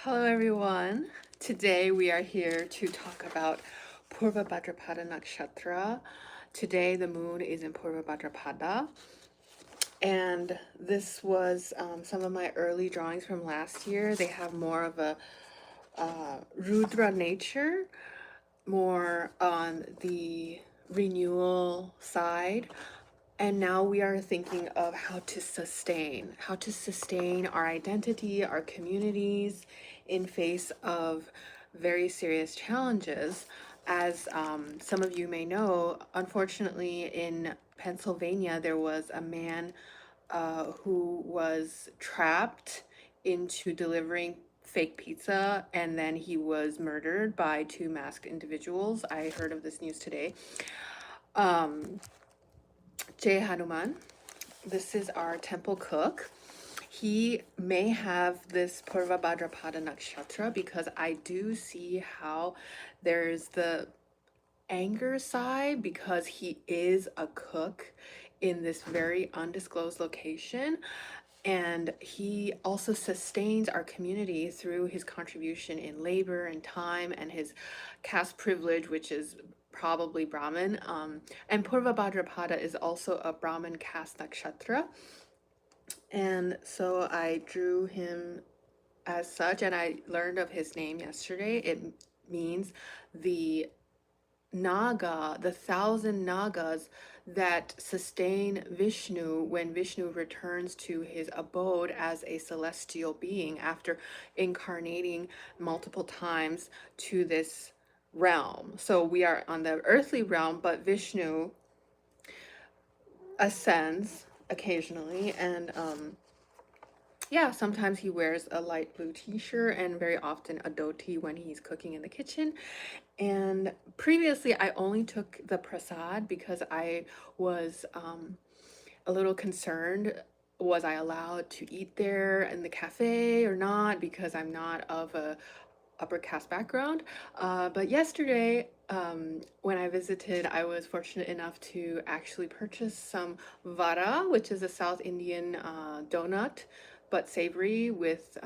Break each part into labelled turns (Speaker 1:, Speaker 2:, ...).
Speaker 1: Hello everyone. Today we are here to talk about Purvabhadra Pada nakshatra. Today the moon is in Purvabhadra Pada, and this was some of my early drawings from last year. They have more of a Rudra nature, more on the renewal side. And now we are thinking of how to sustain our identity, our communities in face of very serious challenges. As some of you may know, unfortunately in Pennsylvania, there was a man who was trapped into delivering fake pizza, and then he was murdered by two masked individuals. I heard of this news today. Jai Hanuman. This is our temple cook. He may have this Purvabhadra Pada nakshatra because I do see how there's the anger side because he is a cook in this very undisclosed location. And he also sustains our community through his contribution in labor and time and his caste privilege, which is probably Brahmin. And Purvabhadra Pada is also a Brahmin caste nakshatra. And so I drew him as such, and I learned of his name yesterday. It means the Naga, the 1,000 Nagas that sustain Vishnu when Vishnu returns to his abode as a celestial being after incarnating multiple times to this realm. So we are on the earthly realm, but Vishnu ascends occasionally, and yeah, sometimes he wears a light blue t-shirt and very often a dhoti when he's cooking in the kitchen. And previously I only took the prasad because I was a little concerned. Was I allowed to eat there in the cafe or not? Because I'm not of a upper caste background. But yesterday, when I visited, I was fortunate enough to actually purchase some vada, which is a South Indian donut, but savory with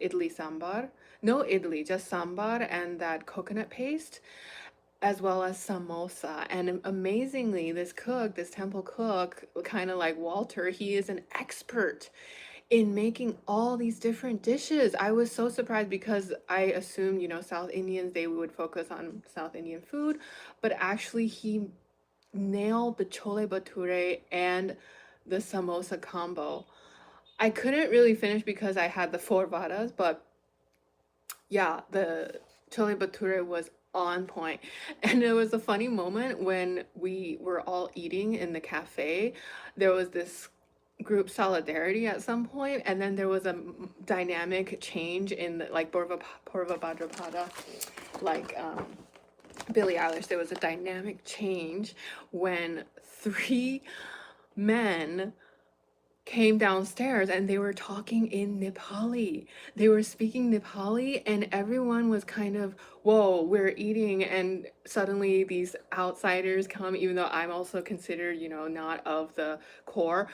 Speaker 1: idli sambar. No idli, just sambar and that coconut paste, as well as samosa. And amazingly, this cook, this temple cook, kind of like Walter, he is an expert in making all these different dishes. I was so surprised because I assumed, South Indians, they would focus on South Indian food, but actually he nailed the chole bhature and the samosa combo. I couldn't really finish because I had the four vadas, but yeah, the chole bhature was on point. And it was a funny moment when we were all eating in the cafe. There was this group solidarity at some point, and then there was a dynamic change in the, like Purvabhadra Pada, like Billie Eilish. There was a dynamic change when three men came downstairs and they were talking in Nepali. They were speaking Nepali, and everyone was kind of, whoa, we're eating, and suddenly these outsiders come, even though I'm also considered, not of the core.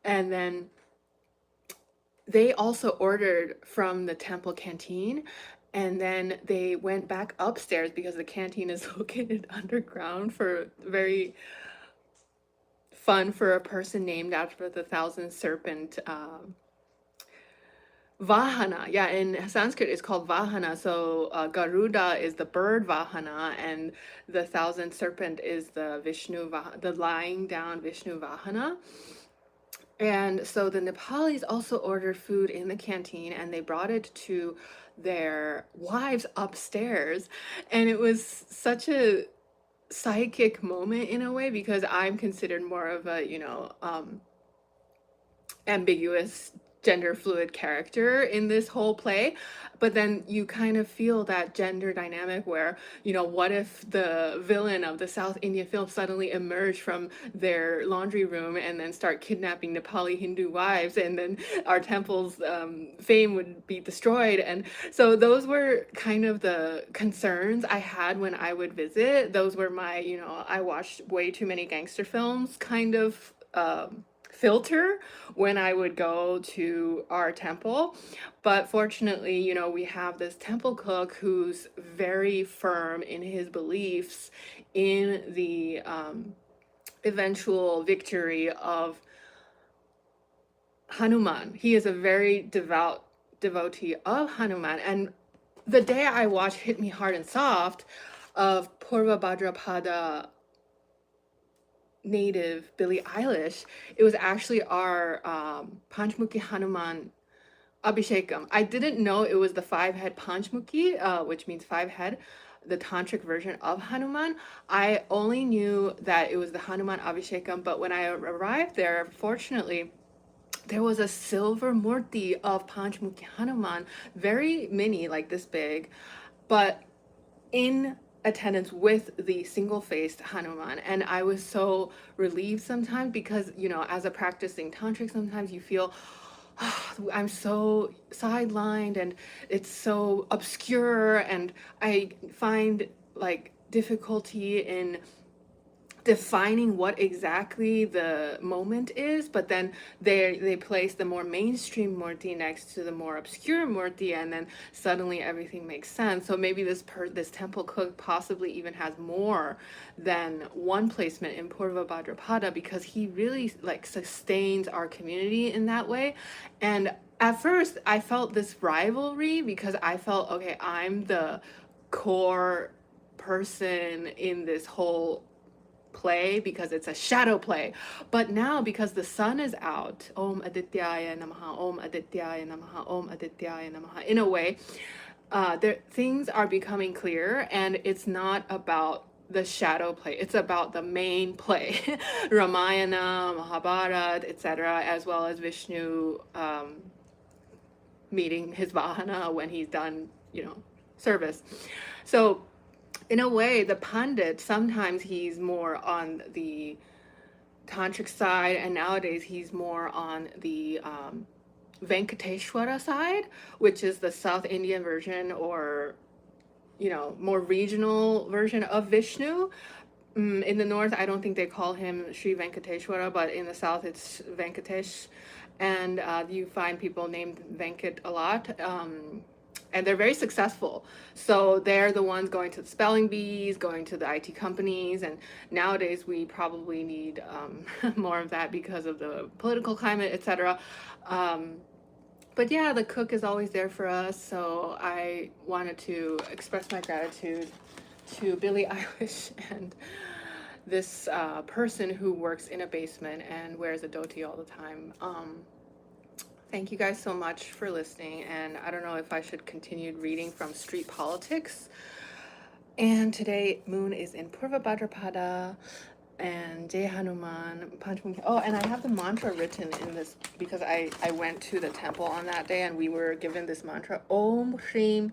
Speaker 1: And then they also ordered from the temple canteen, and then they went back upstairs because the canteen is located underground for very fun for a person named after the thousand serpent Vahana. Yeah, in Sanskrit it's called Vahana. So Garuda is the bird Vahana, and the thousand serpent is the the lying down Vishnu Vahana. And so the Nepalis also ordered food in the canteen, and they brought it to their wives upstairs. And it was such a psychic moment in a way because I'm considered more of a, ambiguous gender fluid character in this whole play, but then you kind of feel that gender dynamic where, what if the villain of the South Indian film suddenly emerged from their laundry room and then start kidnapping Nepali Hindu wives, and then our temple's fame would be destroyed. And so those were kind of the concerns I had when I would visit. Those were my, I watched way too many gangster films kind of filter when I would go to our temple. But fortunately, you know, we have this temple cook who's very firm in his beliefs in the eventual victory of Hanuman. He is a very devout devotee of Hanuman. And the day I watched Hit Me Hard and Soft of Purvabhadra Pada native Billie Eilish, it was actually our Panchmukhi Hanuman Abhishekam. I didn't know it was the 5-head Panchmukhi, which means 5 head, the tantric version of Hanuman. I only knew that it was the Hanuman Abhishekam, but when I arrived there, fortunately, there was a silver murti of Panchmukhi Hanuman, very mini, like this big, but in attendance with the single-faced Hanuman. And I was so relieved sometimes because, you know, as a practicing tantric, sometimes you feel, oh, I'm so sidelined and it's so obscure, and I find like difficulty in defining what exactly the moment is. But then they place the more mainstream murti next to the more obscure murti, and then suddenly everything makes sense. So maybe this temple cook possibly even has more than one placement in Purvabhadra Pada, because he really like sustains our community in that way. And at first I felt this rivalry because I felt, okay, I'm the core person in this whole play because it's a shadow play. But now, because the sun is out, Om Adityaya Namaha, Om Adityaya Namaha, Om Adityaya Namaha, in a way, things are becoming clear, and it's not about the shadow play, it's about the main play. Ramayana, Mahabharata, etc., as well as Vishnu meeting his Vahana when he's done, you know, service. So in a way, the Pandit, sometimes he's more on the tantric side, and nowadays he's more on the Venkateshwara side, which is the South Indian version, or, you know, more regional version of Vishnu. In the north, I don't think they call him Sri Venkateshwara, but in the south, it's Venkatesh. And you find people named Venkat a lot. And they're very successful. So they're the ones going to the spelling bees, going to the IT companies, and nowadays we probably need more of that because of the political climate, etc. But yeah, the cook is always there for us, so I wanted to express my gratitude to Billie Eilish and this person who works in a basement and wears a dhoti all the time. Thank you guys so much for listening, and I don't know if I should continue reading from Street Politics. And today, Moon is in Purvabhadra Pada, and Jai Hanuman, Panchmukhi. Oh, and I have the mantra written in this because I went to the temple on that day, and we were given this mantra, Om Shrim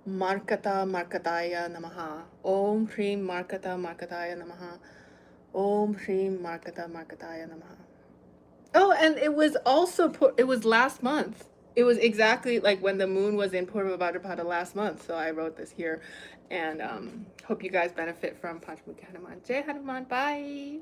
Speaker 1: Markata Markataya Namaha, Om Shrim Markata Markataya Namaha, Om Shrim Markata Markataya Namaha. Oh, and it was also it was last month. It was exactly like when the moon was in Purvabhadra Pada last month. So I wrote this here, and hope you guys benefit from Panchmukhi Hanuman. Jai Hanuman, bye.